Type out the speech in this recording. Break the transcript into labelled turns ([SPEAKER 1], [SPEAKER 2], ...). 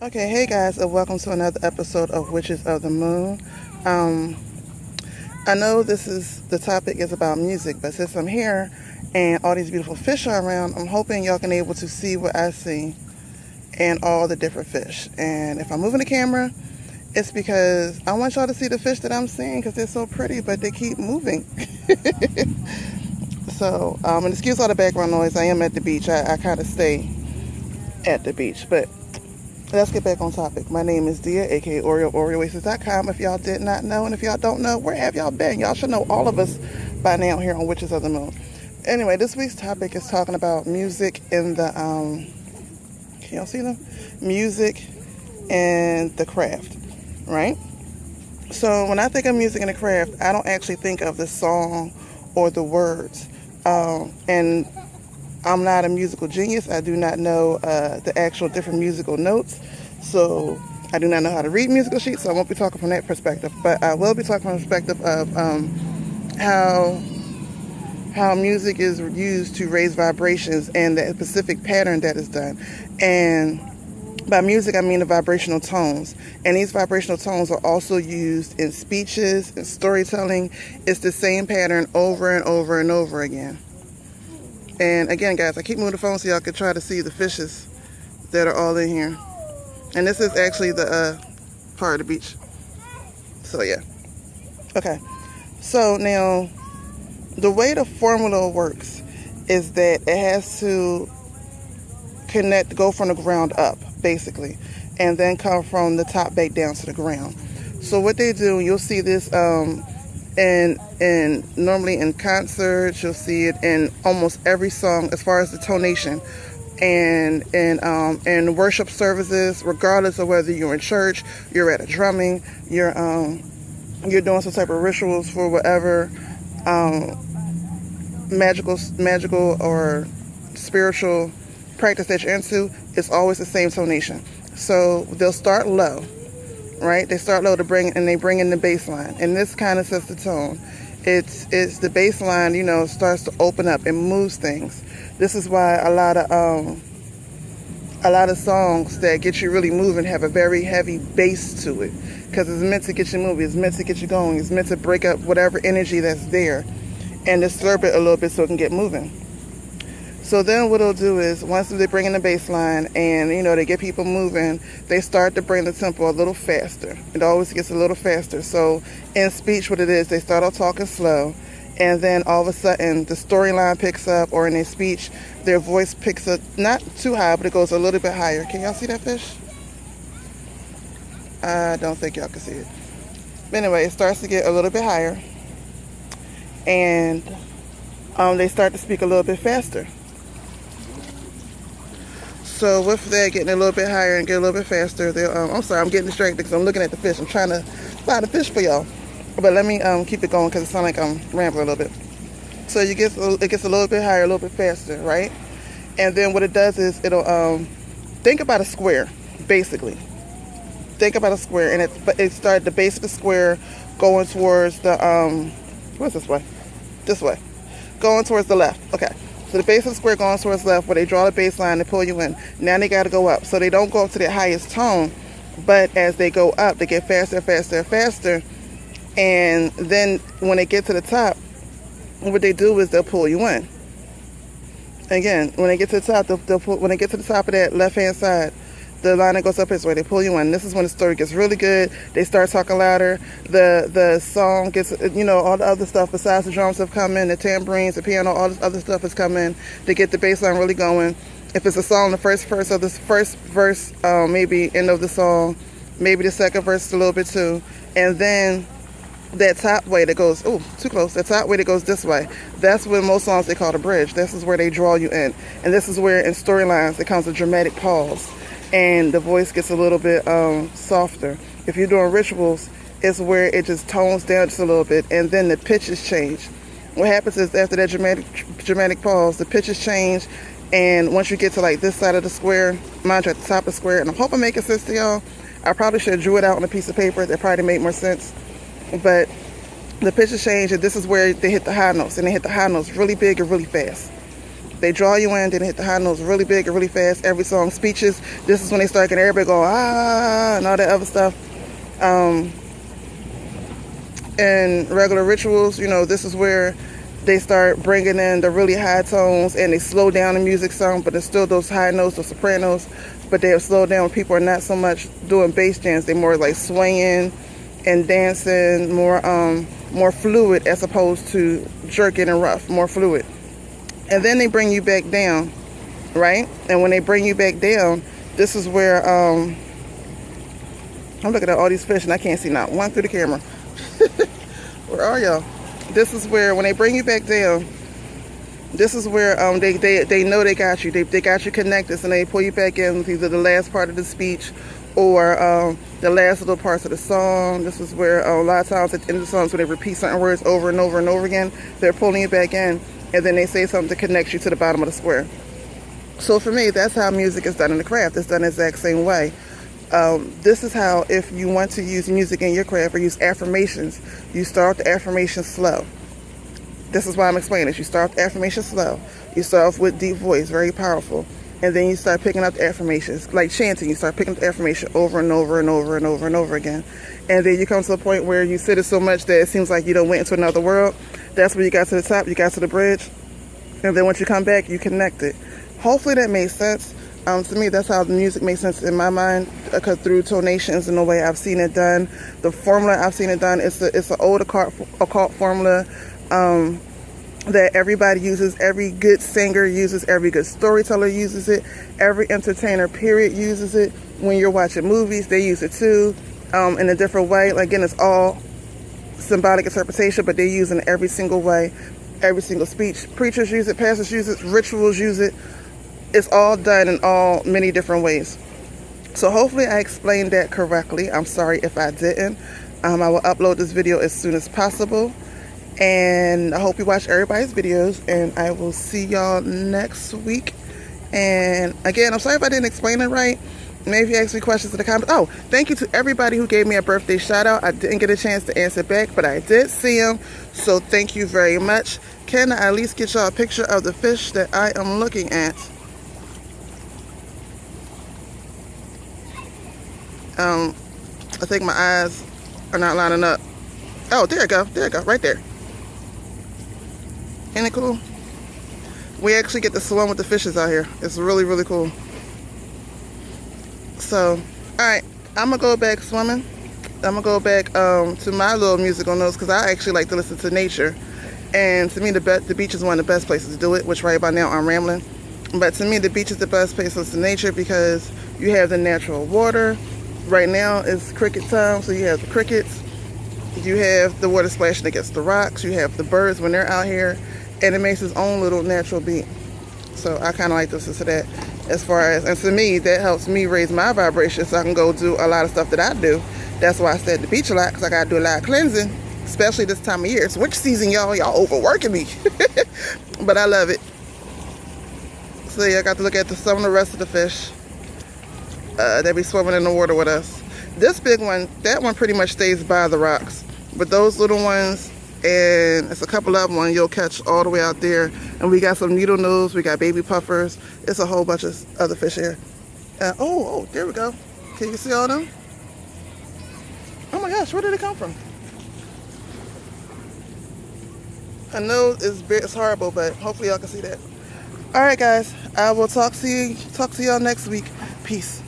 [SPEAKER 1] Okay, hey guys, and welcome to another episode of Witches of the Moon. I know the topic is about music, but since I'm here and all these beautiful fish are around, I'm hoping y'all can able to see what I see and all the different fish. And if I'm moving the camera, it's because I want y'all to see the fish that I'm seeing because they're so pretty, but they keep moving. So, and excuse all the background noise. I am at the beach. I kind of stay at the beach, but let's get back on topic. My name is Dia, aka ORI'S, if y'all did not know. And if y'all don't know, where have y'all been? Y'all should know all of us by now here on Witches of the Moon. Anyway, this week's topic is talking about music in the, can y'all see them? Music and the craft, right? So when I think of music and the craft, I don't actually think of the song or the words. And I'm not a musical genius. I do not know the actual different musical notes. So I do not know how to read musical sheets, so I won't be talking from that perspective. But I will be talking from the perspective of how music is used to raise vibrations and the specific pattern that is done. And by music, I mean the vibrational tones. And these vibrational tones are also used in speeches and storytelling. It's the same pattern over and over and over again. And again, guys, I keep moving the phone so y'all can try to see the fishes that are all in here. And this is actually the part of the beach. So, yeah. Okay. So, now, the way the formula works is that it has to go from the ground up, basically, and then come from the top back down to the ground. So, what they do, you'll see this and normally in concerts, you'll see it in almost every song as far as the tonation, and in worship services, regardless of whether you're in church, you're at a drumming, you're doing some type of rituals for whatever magical or spiritual practice that you're into. It's always the same tonation. So they'll start low. Right, they start low they bring in the bass line, and this kind of sets the tone. It's the bass line, starts to open up and moves things. This is why a lot of songs that get you really moving have a very heavy bass to it, because it's meant to get you moving, it's meant to get you going, it's meant to break up whatever energy that's there and disturb it a little bit so it can get moving. So then what it'll do is, once they bring in the bass line and, they get people moving, they start to bring the tempo a little faster. It always gets a little faster. So in speech, what it is, they start off talking slow, and then all of a sudden the storyline picks up, or in their speech, their voice picks up, not too high, but it goes a little bit higher. Can y'all see that fish? I don't think y'all can see it. But anyway, it starts to get a little bit higher, and they start to speak a little bit faster. So with that getting a little bit higher and get a little bit faster, I'm sorry, I'm getting distracted because I'm looking at the fish. I'm trying to find a fish for y'all. But let me keep it going because it sounds like I'm rambling a little bit. So it gets a little bit higher, a little bit faster, right? And then what it does is it'll think about a square, basically. Think about a square, and it started the base of the square going towards the what's this way? This way, going towards the left. Okay. So the base of the square going towards left, where they draw the bass line and pull you in. Now they got to go up. So they don't go up to their highest tone, but as they go up, they get faster, faster, faster. And then when they get to the top, what they do is they'll pull you in. Again, when they get to the top, when they get to the top of that left-hand side, the line that goes up this way, they pull you in. This is when the story gets really good. They start talking louder. The song gets, all the other stuff besides the drums have come in, the tambourines, the piano, all this other stuff has come in to get the bass line really going. If it's a song, the first verse of this first verse, maybe end of the song, maybe the second verse a little bit too. And then that top way that goes, too close, that top way that goes this way, that's when most songs they call the bridge. This is where they draw you in. And this is where in storylines it comes a dramatic pause. And the voice gets a little bit softer. If you're doing rituals, it's where it just tones down just a little bit, and then the pitches change. What happens is after that dramatic pause, the pitches change, and once you get to like this side of the square, mind you, at the top of the square, and I hope I'm making sense to y'all. I probably should have drew it out on a piece of paper. That probably made more sense. But the pitches change, and this is where they hit the high notes, and they hit the high notes really big and really fast. They draw you in, then they hit the high notes really big and really fast. Every song, speeches, this is when they start getting everybody going, ah, and all that other stuff. And regular rituals, you know, this is where they start bringing in the really high tones and they slow down the music some, but there's still those high notes, those sopranos, but they have slowed down when people are not so much doing bass jams. They're more like swinging and dancing, more fluid as opposed to jerking and rough, more fluid. And then they bring you back down, right? And when they bring you back down, this is where, I'm looking at all these fish and I can't see not one through the camera. Where are y'all? This is where, when they bring you back down, this is where they know they got you. They got you connected, and they pull you back in with either the last part of the speech or the last little parts of the song. This is where a lot of times at the end of the songs when they repeat certain words over and over and over again, they're pulling you back in, and then they say something to connect you to the bottom of the square. So for me, that's how music is done in the craft. It's done the exact same way. This is how, if you want to use music in your craft or use affirmations, you start the affirmation slow. This is why I'm explaining this. You start the affirmation slow. You start off with deep voice, very powerful. And then you start picking up the affirmations, like chanting. You start picking up the affirmation over and over and over and over and over again. And then you come to a point where you sit it so much that it seems like you done went into another world. That's when you got to the top, you got to the bridge. And then once you come back, you connect it. Hopefully that makes sense. To me, that's how the music makes sense in my mind, because through tonations and the way I've seen it done. The formula I've seen it done, it's an old occult formula that everybody uses. Every good singer uses, every good storyteller uses it, every entertainer, period, uses it. When you're watching movies, they use it too, in a different way. Again, it's all symbolic interpretation, but they use it in every single way, every single speech. Preachers use it, pastors use it, rituals use it. It's all done in all many different ways. So hopefully I explained that correctly. I'm sorry if I didn't. I will upload this video as soon as possible. And I hope you watch everybody's videos. And I will see y'all next week. And again, I'm sorry if I didn't explain it right. Maybe ask me questions in the comments. Oh, thank you to everybody who gave me a birthday shout out. I didn't get a chance to answer back, but I did see them. So thank you very much. Can I at least get y'all a picture of the fish that I am looking at? I think my eyes are not lining up. Oh, there you go. There you go. Right there. Ain't it cool? We actually get to swim with the fishes out here. It's really, really cool. So, alright. I'm going to go back swimming. I'm going to go back to my little musical notes because I actually like to listen to nature. And to me, the beach is one of the best places to do it, which right about now I'm rambling. But to me, the beach is the best place to listen to nature because you have the natural water. Right now it's cricket time, so you have the crickets, you have the water splashing against the rocks, you have the birds when they're out here, and it makes its own little natural beat. So I kind of like to listen to that as far as, and to me, that helps me raise my vibration so I can go do a lot of stuff that I do. That's why I stay at the beach a lot, because I got to do a lot of cleansing, especially this time of year. It's winter season, y'all overworking me. But I love it. So yeah, I got to look at some of the rest of the fish. They be swimming in the water with us. This big one, that one pretty much stays by the rocks. But those little ones, and it's a couple of them you'll catch all the way out there. And we got some needle nose, we got baby puffers. It's a whole bunch of other fish here. Oh, there we go. Can you see all them? Oh my gosh, where did it come from? I know it's horrible, but hopefully y'all can see that. All right, guys, I will talk to y'all next week. Peace.